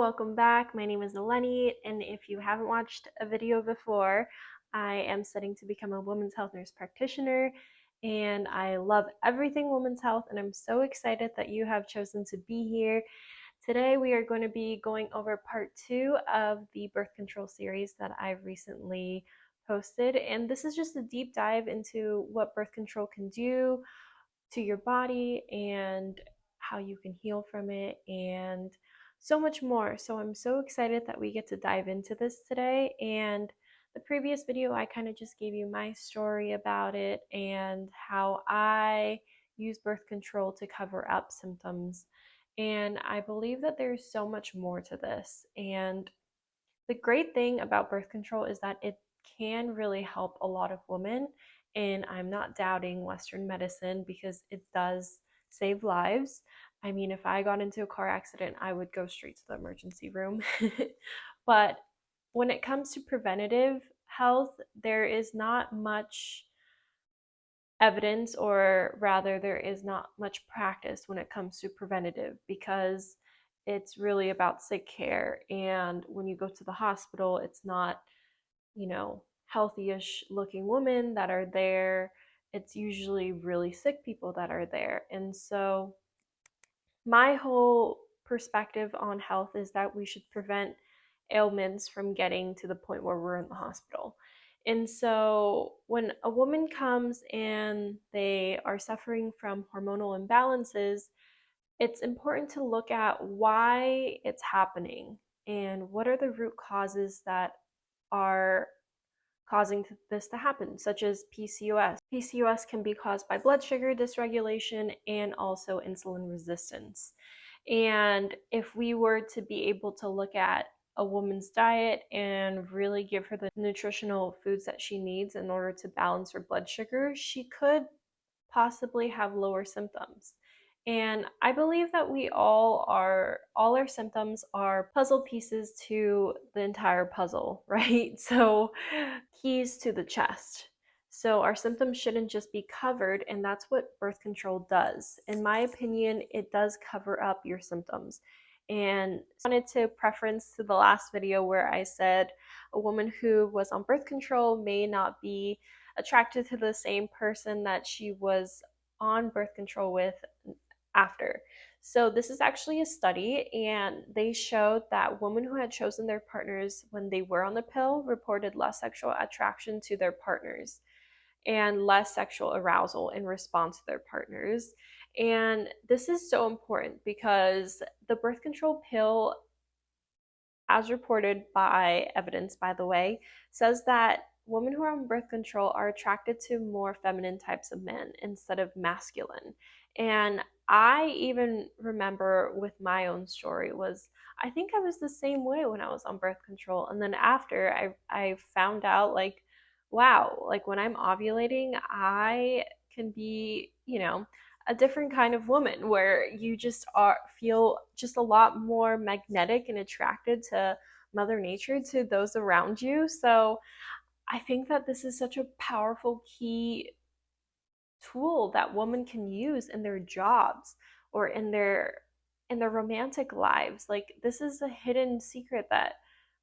welcome back. My name is Eleni, and if you haven't watched a video before, I am studying to become a women's health nurse practitioner, and I love everything women's health, and I'm so excited that you have chosen to be here. Today, we are going to be going over part 2 of the birth control series that I've recently posted, and this is just a deep dive into what birth control can do to your body and how you can heal from it and so much more. So I'm so excited that we get to dive into this today. And the previous video, I kind of just gave you my story about it and how I use birth control to cover up symptoms. And I believe that there's so much more to this. And the great thing about birth control is that it can really help a lot of women. And I'm not doubting Western medicine because it does save lives. I mean, if I got into a car accident, I would go straight to the emergency room. But when it comes to preventative health, there is not much evidence, or rather, there is not much practice when it comes to preventative because it's really about sick care. And when you go to the hospital, it's not, healthy-ish looking women that are there. It's usually really sick people that are there. And so, my whole perspective on health is that we should prevent ailments from getting to the point where we're in the hospital. And so when a woman comes and they are suffering from hormonal imbalances, it's important to look at why it's happening and what are the root causes that are causing this to happen, such as PCOS. PCOS can be caused by blood sugar dysregulation and also insulin resistance. And if we were to be able to look at a woman's diet and really give her the nutritional foods that she needs in order to balance her blood sugar, she could possibly have lower symptoms. And I believe that all our symptoms are puzzle pieces to the entire puzzle, right? So, keys to the chest. So, our symptoms shouldn't just be covered, and that's what birth control does. In my opinion, it does cover up your symptoms. And I wanted to preference to the last video where I said a woman who was on birth control may not be attracted to the same person that she was on birth control with after. So this is actually a study, and they showed that women who had chosen their partners when they were on the pill reported less sexual attraction to their partners and less sexual arousal in response to their partners. And this is so important because the birth control pill, as reported by evidence, by the way, says that women who are on birth control are attracted to more feminine types of men instead of masculine. And I even remember with my own story was I think I was the same way when I was on birth control. And then after I found out, like, wow, like when I'm ovulating, I can be, a different kind of woman where you just feel just a lot more magnetic and attracted to Mother Nature, to those around you. So I think that this is such a powerful key tool that women can use in their jobs or in their romantic lives. Like, this is a hidden secret that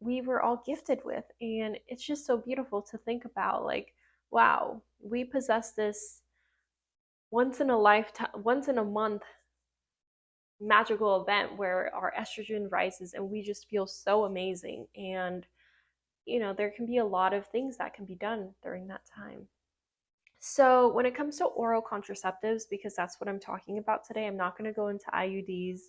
we were all gifted with, and it's just so beautiful to think about. Like, wow, we possess this once in a lifetime, once in a month magical event where our estrogen rises and we just feel so amazing. And there can be a lot of things that can be done during that time. So when it comes to oral contraceptives, because that's what I'm talking about today, I'm not going to go into IUDs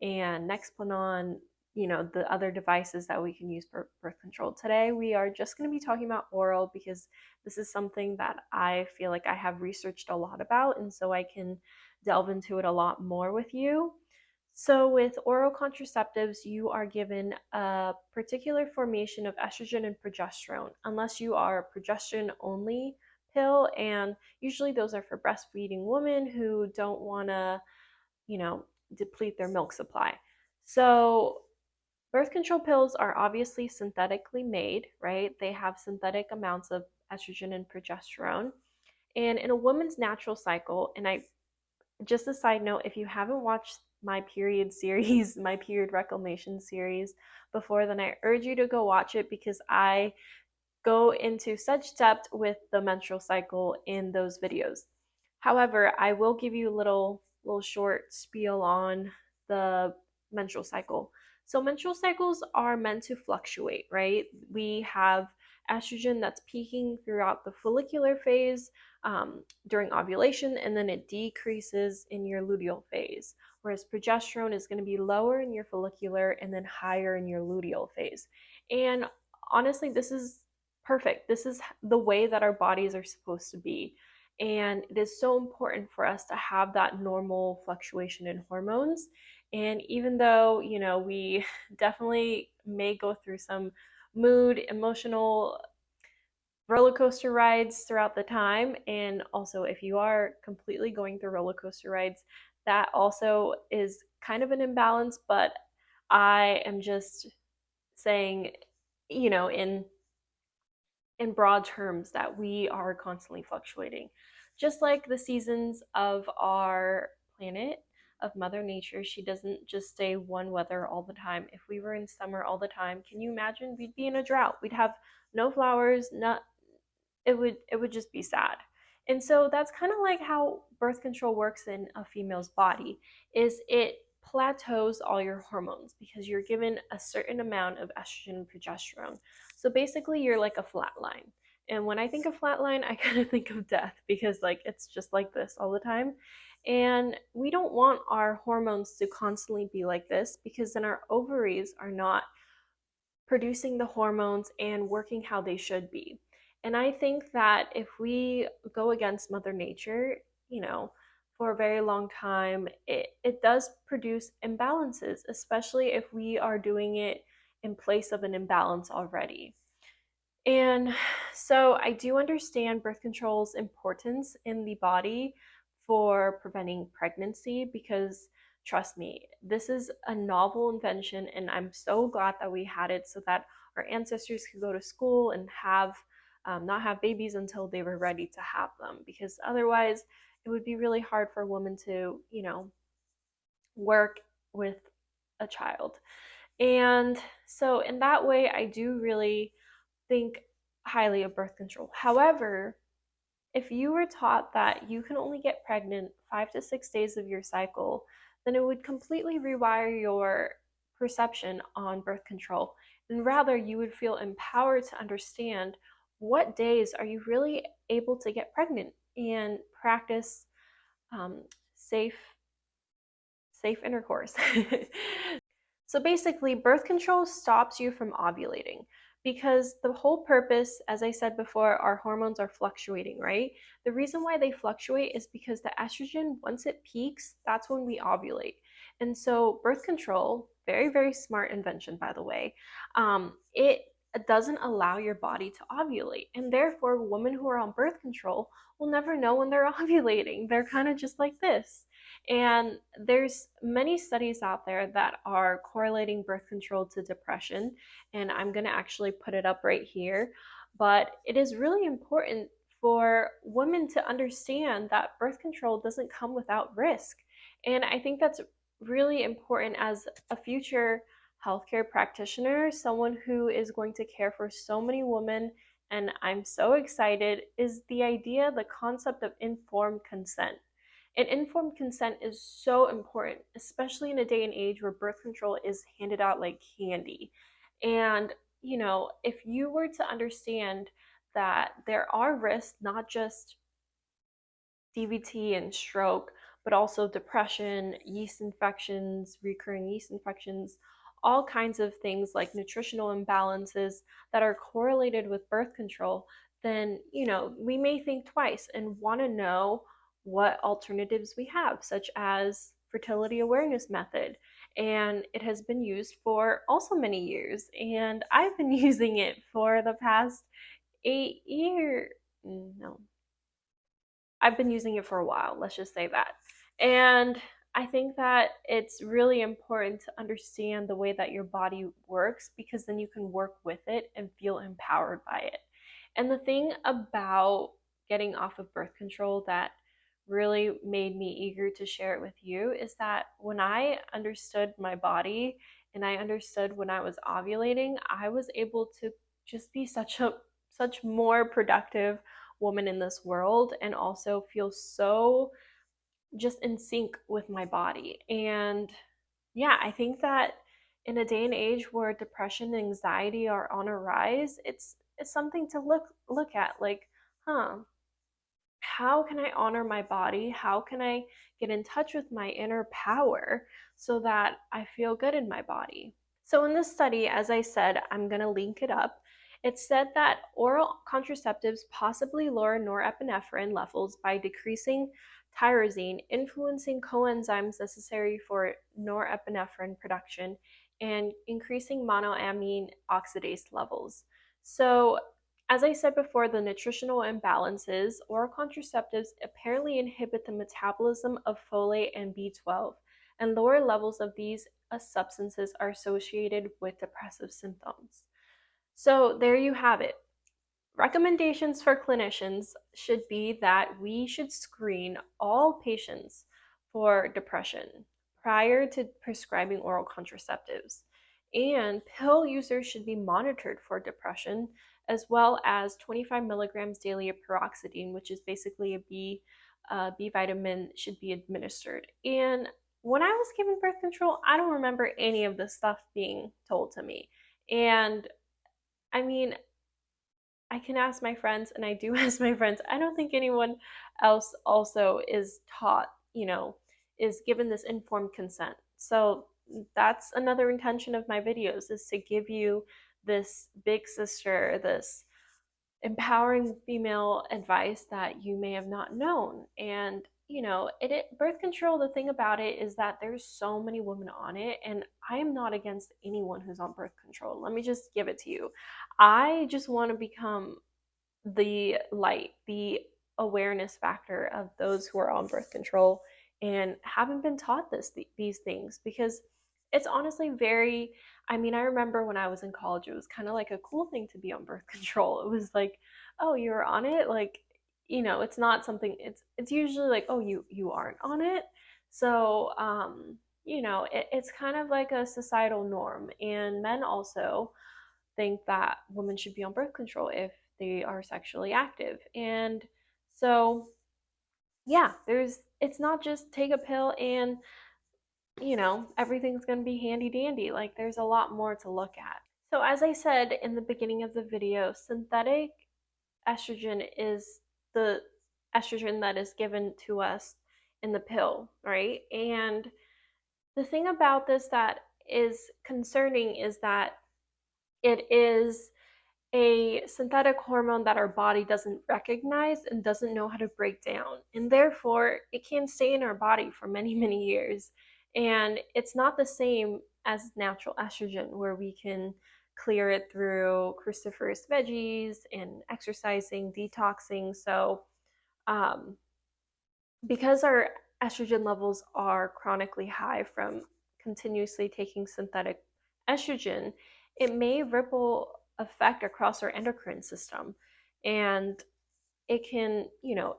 and Nexplanon, the other devices that we can use for birth control. Today, we are just going to be talking about oral because this is something that I feel like I have researched a lot about, and so I can delve into it a lot more with you. So with oral contraceptives, you are given a particular formation of estrogen and progesterone, unless you are a progesterone only pill, and usually those are for breastfeeding women who don't want to, deplete their milk supply. So birth control pills are obviously synthetically made, right? They have synthetic amounts of estrogen and progesterone. And in a woman's natural cycle, and just a side note, if you haven't watched my period series, my period reclamation series before, then I urge you to go watch it, because I go into such depth with the menstrual cycle in those videos. However, I will give you a little short spiel on the menstrual cycle. So menstrual cycles are meant to fluctuate, right? We have estrogen that's peaking throughout the follicular phase during ovulation, and then it decreases in your luteal phase. Whereas progesterone is going to be lower in your follicular and then higher in your luteal phase. And honestly, this is perfect. This is the way that our bodies are supposed to be. And it is so important for us to have that normal fluctuation in hormones. And even though, we definitely may go through some mood, emotional roller coaster rides throughout the time. And also, if you are completely going through roller coaster rides, that also is kind of an imbalance. But I am just saying, in broad terms, that we are constantly fluctuating. Just like the seasons of our planet, of Mother Nature, she doesn't just stay one weather all the time. If we were in summer all the time, can you imagine? We'd be in a drought. We'd have no flowers, not it would just be sad. And so that's kind of like how birth control works in a female's body, is it plateaus all your hormones because you're given a certain amount of estrogen and progesterone. So basically you're like a flat line. And when I think of flat line, I kind of think of death, because like it's just like this all the time. And we don't want our hormones to constantly be like this, because then our ovaries are not producing the hormones and working how they should be. And I think that if we go against Mother Nature, for a very long time, it does produce imbalances, especially if we are doing it in place of an imbalance already. And so I do understand birth control's importance in the body for preventing pregnancy, because trust me, this is a novel invention, and I'm so glad that we had it so that our ancestors could go to school and have not have babies until they were ready to have them, because otherwise it would be really hard for a woman to, work with a child. And so in that way, I do really think highly of birth control. However, if you were taught that you can only get pregnant 5 to 6 days of your cycle, then it would completely rewire your perception on birth control. And rather, you would feel empowered to understand what days are you really able to get pregnant and practice um, safe safe intercourse. So basically, birth control stops you from ovulating, because the whole purpose, as I said before, our hormones are fluctuating, right? The reason why they fluctuate is because the estrogen, once it peaks, that's when we ovulate. And so, birth control, very, very smart invention, by the way, it doesn't allow your body to ovulate. And therefore, women who are on birth control will never know when they're ovulating. They're kind of just like this. And there's many studies out there that are correlating birth control to depression, and I'm going to actually put it up right here. But it is really important for women to understand that birth control doesn't come without risk. And I think that's really important as a future healthcare practitioner, someone who is going to care for so many women. And I'm so excited, is the idea, the concept of informed consent. And informed consent is so important, especially in a day and age where birth control is handed out like candy. And, if you were to understand that there are risks, not just DVT and stroke, but also depression, yeast infections, recurring yeast infections, all kinds of things like nutritional imbalances that are correlated with birth control, then, we may think twice and want to know what alternatives we have, such as fertility awareness method. And it has been used for also many years. And I've been using it for the past 8 years. No, I've been using it for a while, let's just say that. And I think that it's really important to understand the way that your body works, because then you can work with it and feel empowered by it. And the thing about getting off of birth control that really made me eager to share it with you is that when I understood my body and I understood when I was ovulating, I was able to just be such more productive woman in this world, and also feel so just in sync with my body. And yeah, I think that in a day and age where depression and anxiety are on a rise, it's something to look at, like, huh, how can I honor my body? How can I get in touch with my inner power so that I feel good in my body? So, in this study, as I said, I'm going to link it up. It said that oral contraceptives possibly lower norepinephrine levels by decreasing tyrosine, influencing coenzymes necessary for norepinephrine production, and increasing monoamine oxidase levels. So, as I said before, the nutritional imbalances, oral contraceptives apparently inhibit the metabolism of folate and B12, and lower levels of these substances are associated with depressive symptoms. So, there you have it. Recommendations for clinicians should be that we should screen all patients for depression prior to prescribing oral contraceptives. And pill users should be monitored for depression, as well as 25 milligrams daily of peroxidine, which is basically a B vitamin, should be administered. And when I was given birth control, I don't remember any of this stuff being told to me. And I mean, I can ask my friends, and I do ask my friends. I don't think anyone else also is taught, is given this informed consent. So that's another intention of my videos, is to give you this big sister, this empowering female advice that you may have not known. And birth control, the thing about it is that there's so many women on it, and I am not against anyone who's on birth control. Let me just give it to you. I just want to become the light, the awareness factor of those who are on birth control and haven't been taught these things, because it's honestly very, I mean, I remember when I was in college, it was kind of like a cool thing to be on birth control. It was like, oh, you're on it, like, it's not something, it's usually like, oh, you aren't on it. So it's kind of like a societal norm, and men also think that women should be on birth control if they are sexually active. And so, yeah, it's not just take a pill and, everything's going to be handy dandy. Like, there's a lot more to look at. So, as I said in the beginning of the video, synthetic estrogen is the estrogen that is given to us in the pill, right? And the thing about this that is concerning is that it is a synthetic hormone that our body doesn't recognize and doesn't know how to break down. And therefore, it can stay in our body for many, many years. And it's not the same as natural estrogen, where we can clear it through cruciferous veggies and exercising, detoxing. So, um, because our estrogen levels are chronically high from continuously taking synthetic estrogen, it may ripple effect across our endocrine system, and it can,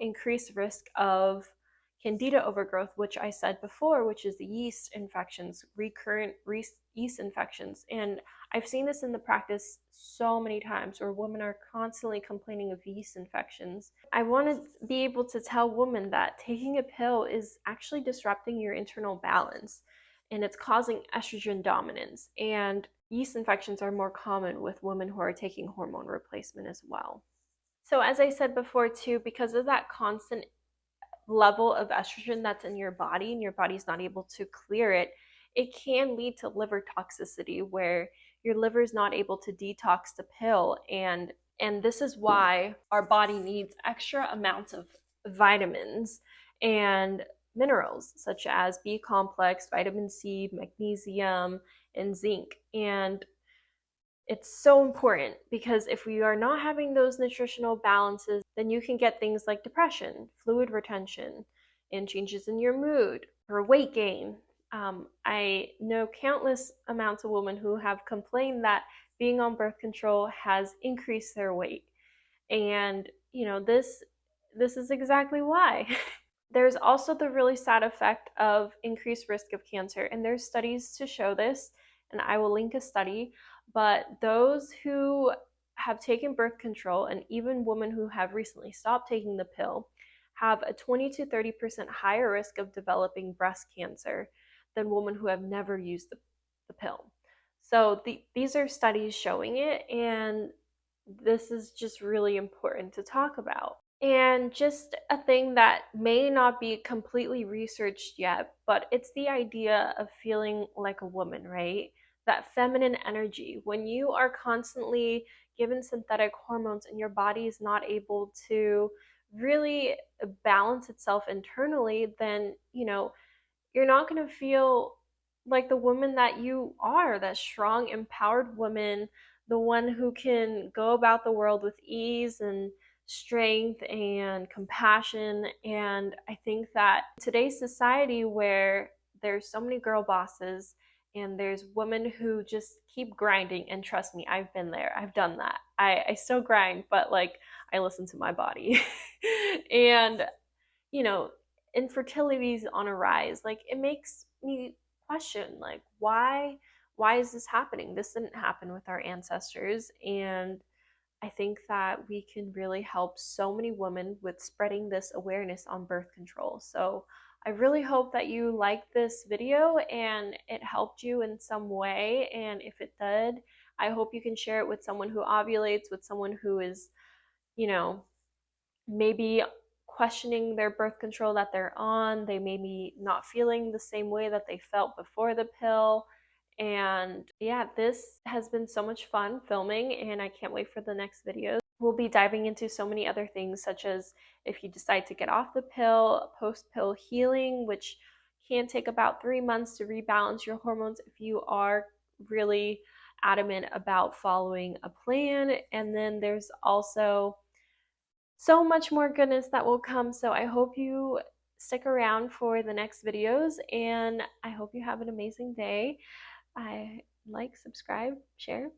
increase risk of candida overgrowth, which I said before, which is the yeast infections, recurrent yeast infections. And I've seen this in the practice so many times where women are constantly complaining of yeast infections. I want to be able to tell women that taking a pill is actually disrupting your internal balance, and it's causing estrogen dominance. And yeast infections are more common with women who are taking hormone replacement as well. So, as I said before, too, because of that constant level of estrogen that's in your body and your body's not able to clear it, it can lead to liver toxicity where your liver is not able to detox the pill. And this is why our body needs extra amounts of vitamins and minerals such as B complex, vitamin C, magnesium, and zinc. And it's so important, because if we are not having those nutritional balances, then you can get things like depression, fluid retention, and changes in your mood or weight gain. I know countless amounts of women who have complained that being on birth control has increased their weight. And, this is exactly why. There's also the really sad effect of increased risk of cancer, and there's studies to show this, and I will link a study. But those who have taken birth control, and even women who have recently stopped taking the pill, have a 20 to 30% higher risk of developing breast cancer than women who have never used the pill. So these are studies showing it, and this is just really important to talk about. And just a thing that may not be completely researched yet, but it's the idea of feeling like a woman, right? That feminine energy. When you are constantly given synthetic hormones and your body is not able to really balance itself internally, then, you're not going to feel like the woman that you are, that strong, empowered woman, the one who can go about the world with ease and strength and compassion. And I think that today's society, where there's so many girl bosses and there's women who just keep grinding, and trust me, I've been there, I've done that. I still grind, but like, I listen to my body. And you know, infertility is on a rise. Like, it makes me question, like, why is this happening? This didn't happen with our ancestors. And I think that we can really help so many women with spreading this awareness on birth control. So I really hope that you liked this video and it helped you in some way. And if it did, I hope you can share it with someone who ovulates, with someone who is, you know, maybe questioning their birth control that they're on. They may be not feeling the same way that they felt before the pill. And yeah, this has been so much fun filming, and I can't wait for the next videos. We'll be diving into so many other things, such as if you decide to get off the pill, post-pill healing, which can take about 3 months to rebalance your hormones if you are really adamant about following a plan. And then there's also so much more goodness that will come. So I hope you stick around for the next videos, and I hope you have an amazing day. I like, subscribe, share.